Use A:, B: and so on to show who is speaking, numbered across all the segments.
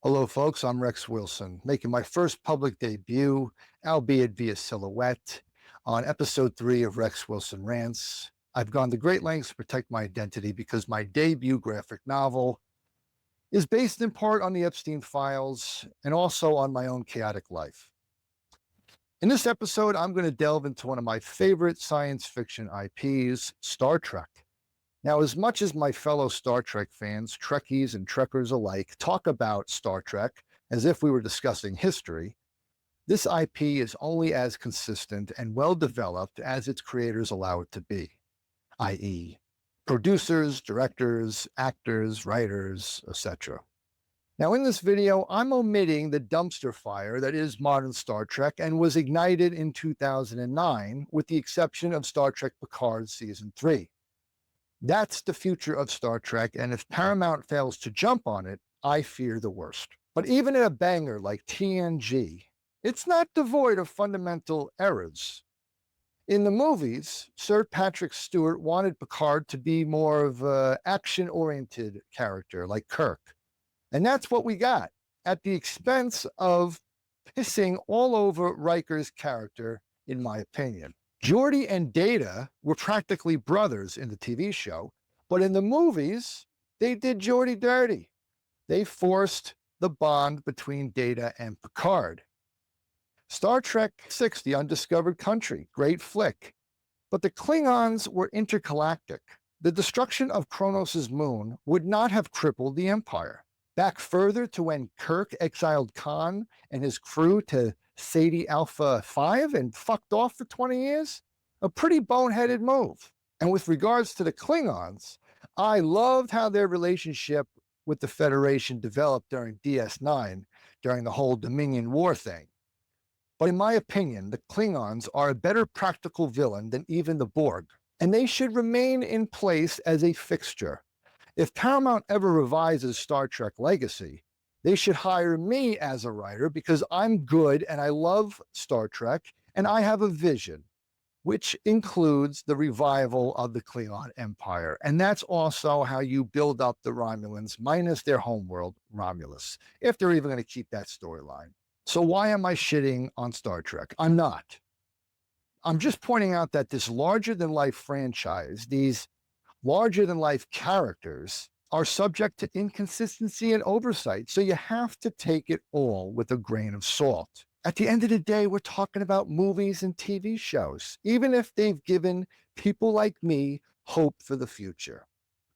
A: Hello, folks. I'm Rex Wilson, making my first public debut, albeit via silhouette, on episode 3 of Rex Wilson Rants. I've gone to great lengths to protect my identity because my debut graphic novel is based in part on the Epstein files and also on my own chaotic life. In this episode, I'm going to delve into one of my favorite science fiction IPs, Star Trek. Now, as much as my fellow Star Trek fans, Trekkies and Trekkers alike, talk about Star Trek as if we were discussing history, this IP is only as consistent and well-developed as its creators allow it to be, i.e., producers, directors, actors, writers, etc. Now, in this video, I'm omitting the dumpster fire that is modern Star Trek and was ignited in 2009, with the exception of Star Trek Picard Season 3. That's the future of Star Trek, and if Paramount fails to jump on it, I fear the worst. But even in a banger like TNG, it's not devoid of fundamental errors. In the movies, Sir Patrick Stewart wanted Picard to be more of an action-oriented character like Kirk. And that's what we got, at the expense of pissing all over Riker's character, in my opinion. Geordi and Data were practically brothers in the TV show, but in the movies, they did Geordi dirty. They forced the bond between Data and Picard. Star Trek VI, The Undiscovered Country, great flick. But the Klingons were intergalactic. The destruction of Kronos' moon would not have crippled the Empire. Back further to when Kirk exiled Khan and his crew to Sadie Alpha 5 and fucked off for 20 years? A pretty boneheaded move. And with regards to the Klingons, I loved how their relationship with the Federation developed during DS9, during the whole Dominion War thing. But in my opinion, the Klingons are a better practical villain than even the Borg, and they should remain in place as a fixture. If Paramount ever revises Star Trek Legacy, they should hire me as a writer because I'm good and I love Star Trek and I have a vision, which includes the revival of the Klingon Empire. And that's also how you build up the Romulans, minus their homeworld, Romulus, if they're even going to keep that storyline. So why am I shitting on Star Trek? I'm not. I'm just pointing out that this larger-than-life franchise, these larger-than-life characters, are subject to inconsistency and oversight, so you have to take it all with a grain of salt. At the end of the day, we're talking about movies and TV shows, even if they've given people like me hope for the future.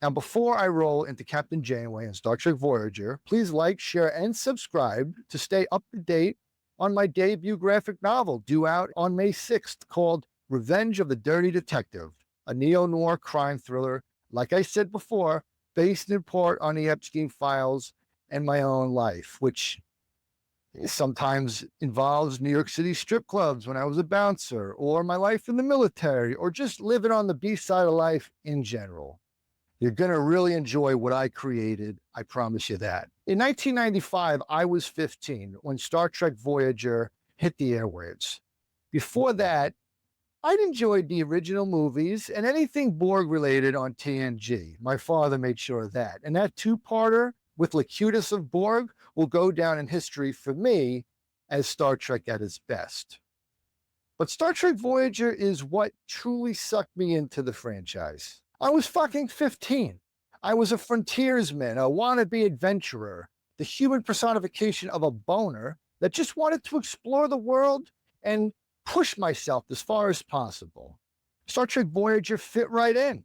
A: Now, before I roll into Captain Janeway and Star Trek Voyager, please like, share, and subscribe to stay up to date on my debut graphic novel due out on May 6th called Revenge of the Dirty Detective, a neo-noir crime thriller, like I said before, based in part on the Epstein files and my own life, which sometimes involves New York City strip clubs when I was a bouncer, or my life in the military, or just living on the B-side of life in general. You're going to really enjoy what I created, I promise you that. In 1995, I was 15 when Star Trek Voyager hit the airwaves. Before that, I'd enjoyed the original movies and anything Borg-related on TNG. My father made sure of that. And that two-parter with Locutus of Borg will go down in history for me as Star Trek at its best. But Star Trek Voyager is what truly sucked me into the franchise. I was fucking 15. I was a frontiersman, a wannabe adventurer, the human personification of a boner that just wanted to explore the world and push myself as far as possible. Star Trek Voyager fit right in.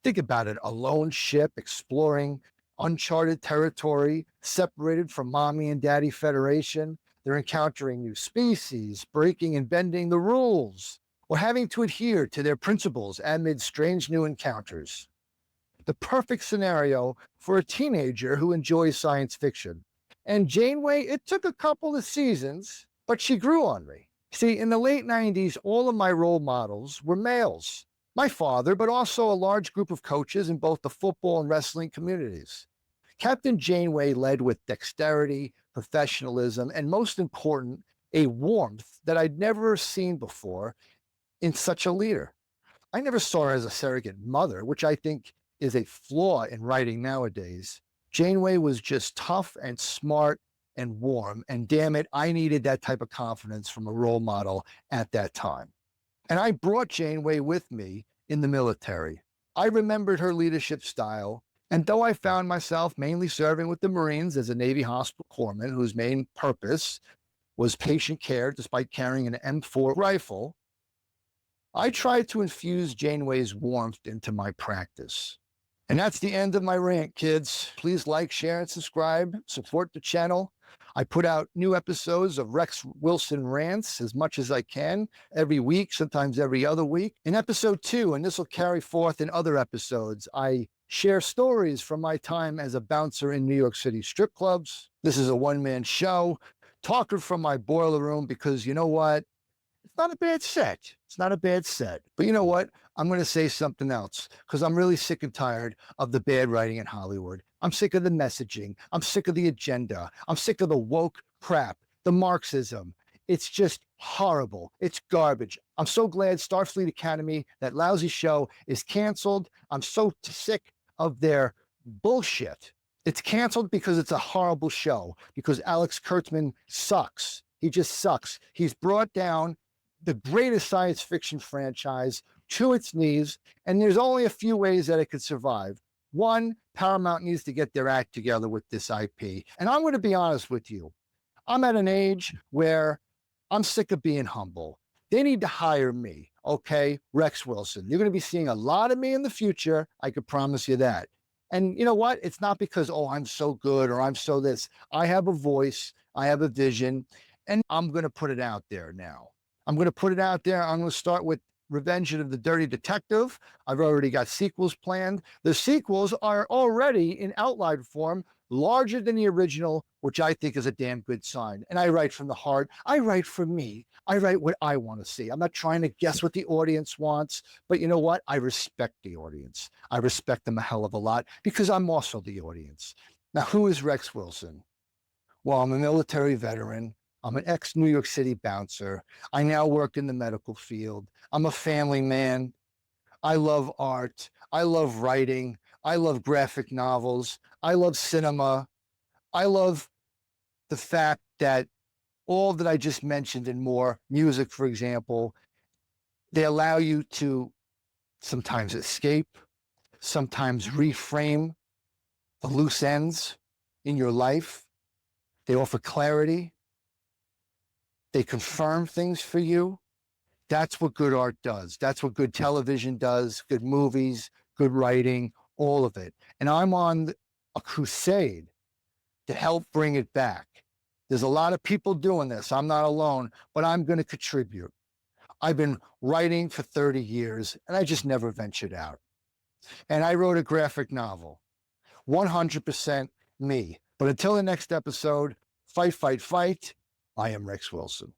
A: Think about it, a lone ship exploring uncharted territory, separated from Mommy and Daddy Federation. They're encountering new species, breaking and bending the rules, or having to adhere to their principles amid strange new encounters. The perfect scenario for a teenager who enjoys science fiction. And Janeway, it took a couple of seasons, but she grew on me. See, in the late 90s, all of my role models were males. My father, but also a large group of coaches in both the football and wrestling communities. Captain Janeway led with dexterity, professionalism, and most important, a warmth that I'd never seen before in such a leader. I never saw her as a surrogate mother, which I think is a flaw in writing nowadays. Janeway was just tough and smart and warm. And damn it, I needed that type of confidence from a role model at that time. And I brought Janeway with me in the military. I remembered her leadership style. And though I found myself mainly serving with the Marines as a Navy hospital corpsman whose main purpose was patient care despite carrying an M4 rifle, I tried to infuse Janeway's warmth into my practice. And that's the end of my rant, kids. Please like, share, and subscribe. Support the channel. I put out new episodes of Rex Wilson Rants as much as I can every week, sometimes every other week. In episode 2, and this will carry forth in other episodes, I share stories from my time as a bouncer in New York City strip clubs. This is a one-man show, talking from my boiler room because you know what? It's not a bad set. It's not a bad set. But you know what? I'm going to say something else because I'm really sick and tired of the bad writing in Hollywood. I'm sick of the messaging. I'm sick of the agenda. I'm sick of the woke crap, the Marxism. It's just horrible. It's garbage. I'm so glad Starfleet Academy, that lousy show, is canceled. I'm so sick of their bullshit. It's canceled because it's a horrible show, because Alex Kurtzman sucks. He just sucks. He's brought down the greatest science fiction franchise to its knees, and there's only a few ways that it could survive. One, Paramount needs to get their act together with this IP. And I'm going to be honest with you. I'm at an age where I'm sick of being humble. They need to hire me, okay? Rex Wilson. You're going to be seeing a lot of me in the future. I could promise you that. And you know what? It's not because, oh, I'm so good or I'm so this. I have a voice. I have a vision. And I'm going to put it out there now. I'm going to put it out there. I'm going to start with Revenge of the Dirty Detective. I've already got sequels planned. The sequels are already in outline form, larger than the original, which I think is a damn good sign. And I write from the heart. I write for me. I write what I want to see. I'm not trying to guess what the audience wants, but you know what? I respect the audience. I respect them a hell of a lot because I'm also the audience. Now, who is Rex Wilson? Well, I'm a military veteran. I'm an ex-New York City bouncer. I now work in the medical field. I'm a family man. I love art. I love writing. I love graphic novels. I love cinema. I love the fact that all that I just mentioned and more, music, for example, they allow you to sometimes escape, sometimes reframe the loose ends in your life. They offer clarity. They confirm things for you. That's what good art does. That's what good television does, good movies, good writing, all of it. And I'm on a crusade to help bring it back. There's a lot of people doing this. I'm not alone, but I'm going to contribute. I've been writing for 30 years, and I just never ventured out. And I wrote a graphic novel, 100% me. But until the next episode, fight, fight, fight. I am Rex Wilson.